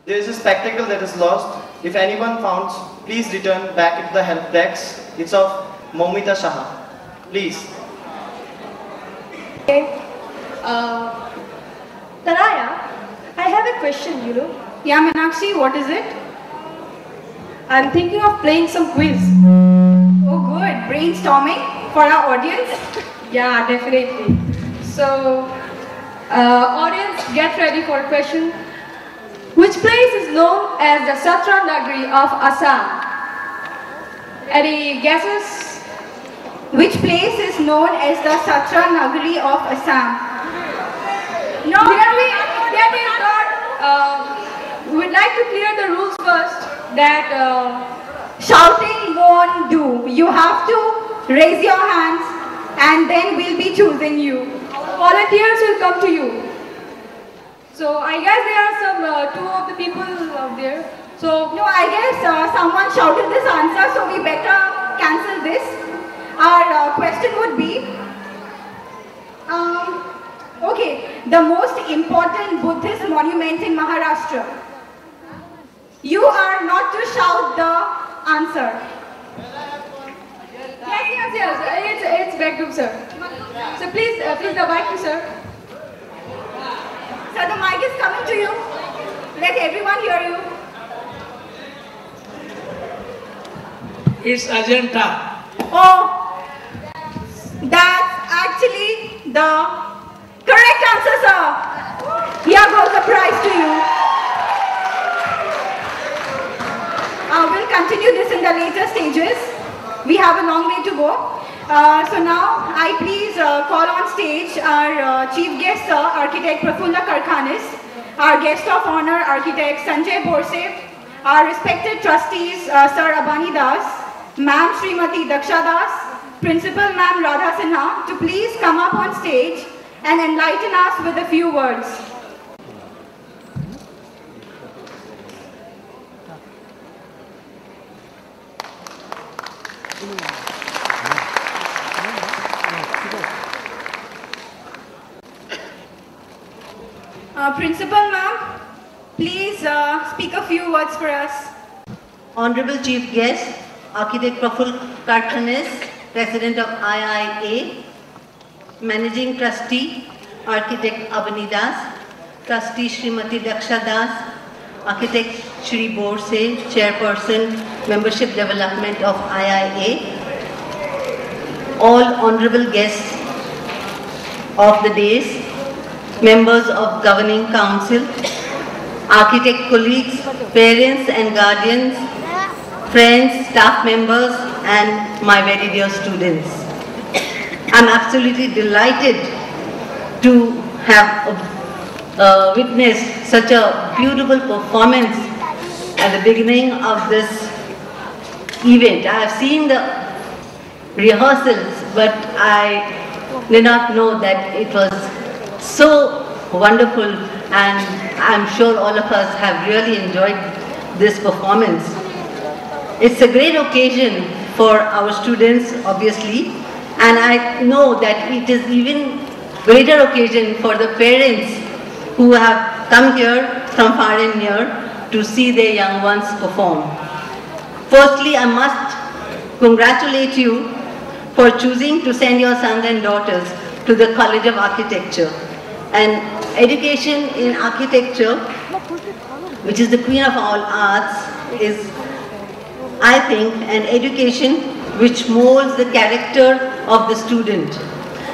There is a spectacle that is lost. If anyone found, please return back into the help desk. It's of Momita Shah. Please. Okay. Taraya, I have a question, Yeah, Meenakshi, what is it? I'm thinking of playing some quiz. Oh, good. Brainstorming for our audience? Yeah, definitely. So, audience, get ready for a question. Which place is known as the Satra Nagari of Assam? Any guesses? Which place is known as the Satra Nagari of Assam? No, that is not. We'd like to clear the rules first. That shouting won't do. You have to raise your hands and then we'll be choosing you. Volunteers will come to you. So I guess there are some two of the people out there. So no, I guess someone shouted this answer, so we better cancel this. Our question would be, okay, the most important Buddhist monument in Maharashtra. You are not to shout the answer. Yes. It's Begum, sir. So please the mic to sir. So the mic is coming to you. Let everyone hear you. It's Ajanta. Oh, that's actually the correct answer, sir. Here goes the prize to you. We'll continue this in the later stages. We have a long way to go. So now I please call on stage our chief guest, sir, Architect Prafulla Karkhanis, our guest of honor, Architect Sanjay Borse, our respected trustees, Sir Abani Das, Ma'am Srimati Daksha Das, Principal Ma'am Radha Sinha, to please come up on stage and enlighten us with a few words. Principal Ma'am, please speak a few words for us. Honorable Chief Guest, Architect Prafulla Karkhanis, President of IIA, Managing Trustee, Architect Abani Das, Trustee Srimati Daksha Das, Architect Shri Borse, Chairperson, Membership Development of IIA, all honorable guests of the days, members of Governing Council, architect colleagues, parents and guardians, friends, staff members and my very dear students. I'm absolutely delighted to have witnessed such a beautiful performance at the beginning of this event. I have seen the rehearsals, but I did not know that it was so wonderful, and I'm sure all of us have really enjoyed this performance. It's a great occasion for our students, obviously, and I know that it is even greater occasion for the parents who have come here from far and near to see their young ones perform. Firstly, I must congratulate you for choosing to send your sons and daughters to the College of Architecture. And education in architecture, which is the queen of all arts, is, I think, an education which molds the character of the student.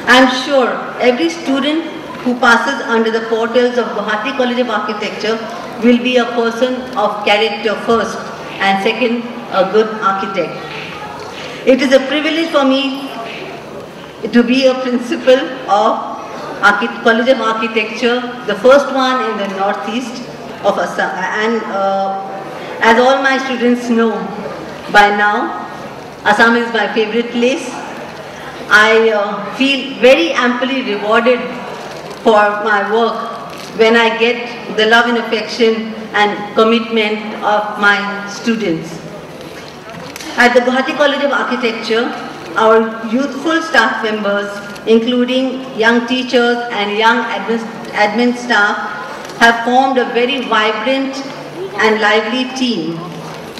I'm sure every student who passes under the portals of Guwahati College of Architecture will be a person of character first, and second, a good architect. It is a privilege for me to be a principal of College of Architecture, the first one in the northeast of Assam. And as all my students know by now, Assam is my favorite place. I feel very amply rewarded for my work when I get the love and affection and commitment of my students. At the Guwahati College of Architecture, our youthful staff members, including young teachers and young admin staff, have formed a very vibrant and lively team.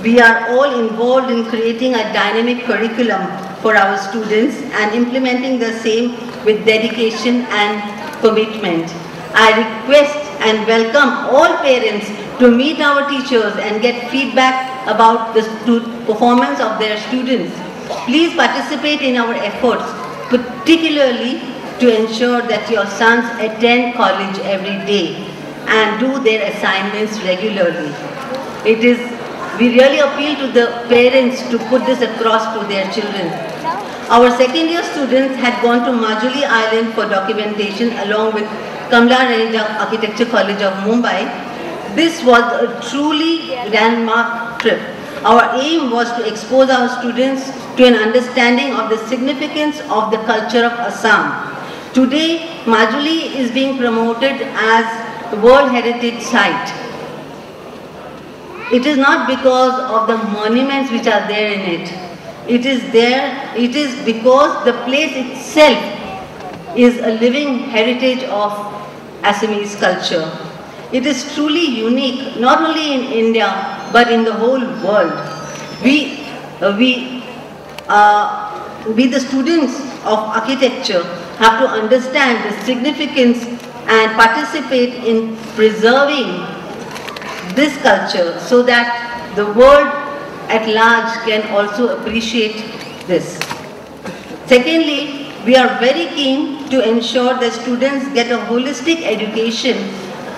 We are all involved in creating a dynamic curriculum for our students and implementing the same with dedication and commitment. I request and welcome all parents to meet our teachers and get feedback about the performance of their students. Please participate in our efforts, particularly to ensure that your sons attend college every day and do their assignments regularly. We really appeal to the parents to put this across to their children. Our second year students had gone to Majuli Island for documentation along with Kamla Raheja Architecture College of Mumbai. This was a truly landmark trip. Our aim was to expose our students to an understanding of the significance of the culture of Assam. Today, Majuli is being promoted as the World Heritage Site. It is not because of the monuments which are there in it. It is because the place itself is a living heritage of Assamese culture. It is truly unique, not only in India, but in the whole world. We the students of architecture, have to understand the significance and participate in preserving this culture so that the world at large can also appreciate this. Secondly, we are very keen to ensure that students get a holistic education,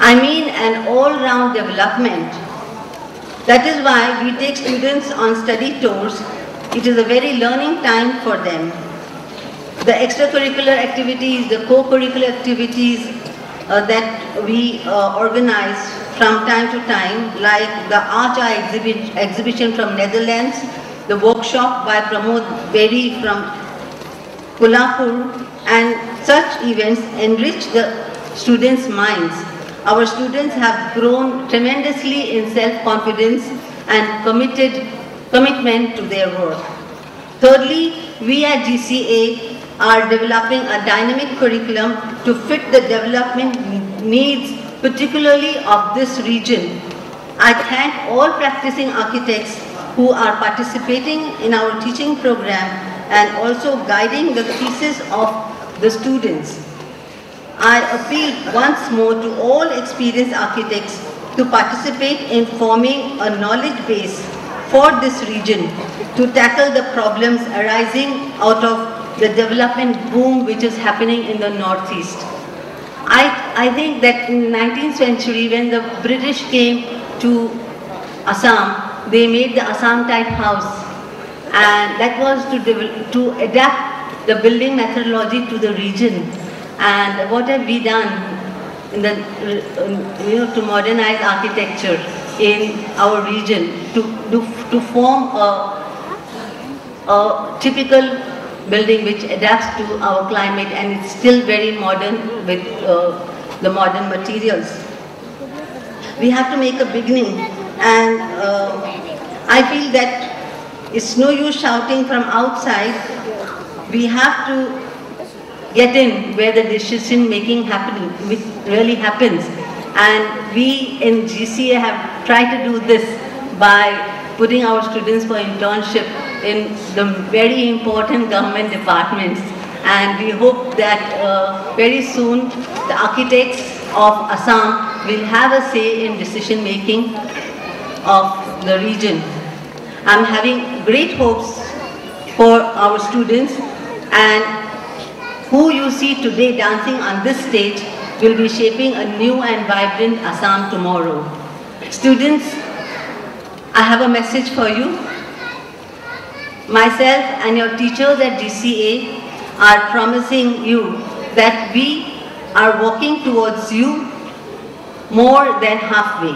an all-round development. That is why we take students on study tours. It is a very learning time for them. The extracurricular activities, the co-curricular activities that we organize from time to time, like the Art exhibition from Netherlands, the workshop by Pramod Bedi from Kolhapur, and such events enrich the students' minds. Our students have grown tremendously in self-confidence and commitment to their work. Thirdly, we at GCA are developing a dynamic curriculum to fit the development needs, particularly of this region. I thank all practicing architects who are participating in our teaching program and also guiding the thesis of the students. I appeal once more to all experienced architects to participate in forming a knowledge base for this region to tackle the problems arising out of the development boom which is happening in the Northeast. I think that in the 19th century, when the British came to Assam, they made the Assam type house, and that was to adapt the building methodology to the region. And what have we done in the, to modernize architecture in our region to form a typical building which adapts to our climate, and it's still very modern with the modern materials. We have to make a beginning, and I feel that it's no use shouting from outside. We have to get in where the decision making really happens, and we in GCA have tried to do this by putting our students for internship in the very important government departments, and we hope that very soon the architects of Assam will have a say in decision making of the region. I'm having great hopes for our students, and who you see today dancing on this stage will be shaping a new and vibrant Assam tomorrow. Students, I have a message for you. Myself and your teachers at GCA are promising you that we are walking towards you more than halfway.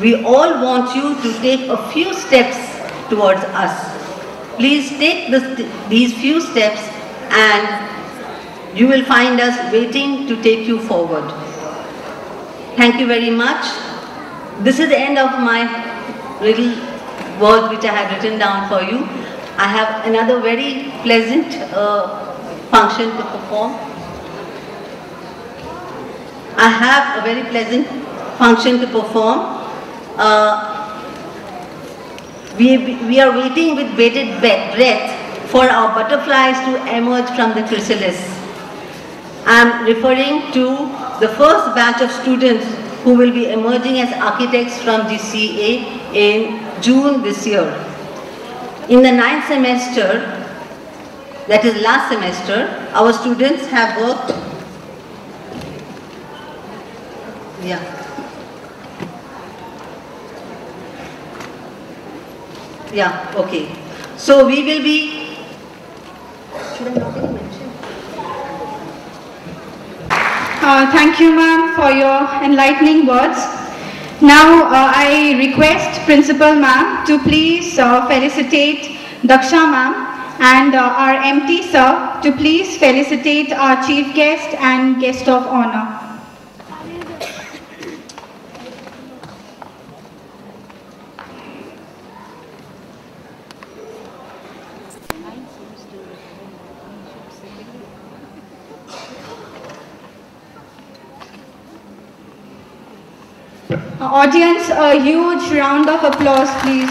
We all want you to take a few steps towards us. Please take these few steps and you will find us waiting to take you forward. Thank you very much. This is the end of my little words which I have written down for you. I have another very pleasant function to perform. We are waiting with bated breath for our butterflies to emerge from the chrysalis. I am referring to the first batch of students who will be emerging as architects from GCA in June this year. In the 9th semester, that is last semester, our students have worked. Okay. So we will be. Should I not even mention? Thank you, ma'am, for your enlightening words. Now, I request Principal ma'am to please felicitate Daksha ma'am and our MT sir to please felicitate our chief guest and guest of honor. Audience, a huge round of applause, please.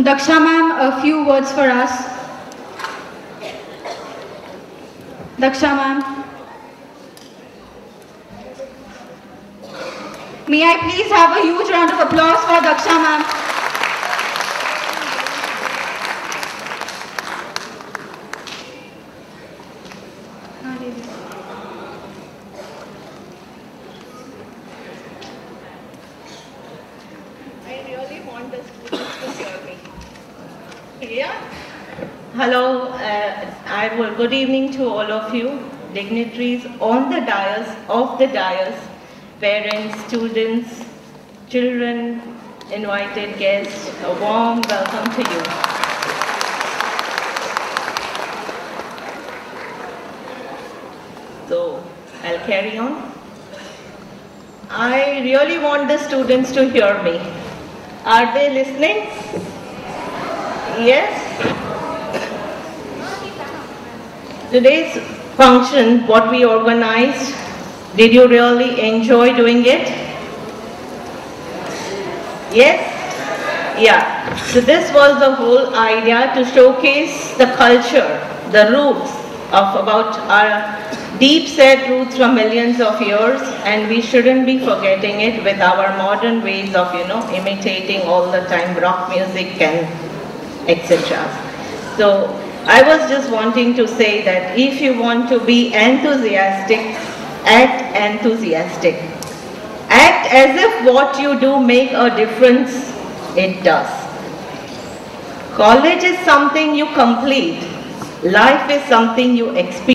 Daksha ma'am, a few words for us. Daksha ma'am. May I please have a huge round of applause for Daksha ma'am. Hello, good evening to all of you, dignitaries on the dais, off the dais, parents, students, children, invited guests, a warm welcome to you. So, I'll carry on. I really want the students to hear me. Are they listening? Yes? Today's function, what we organized, did you really enjoy doing it? Yes? Yeah. So this was the whole idea, to showcase the culture, the roots of about our deep-set roots from millions of years, and we shouldn't be forgetting it with our modern ways of, imitating all the time rock music and etc. So I was just wanting to say that if you want to be enthusiastic, act enthusiastic. Act as if what you do make a difference. It does. College is something you complete. Life is something you experience.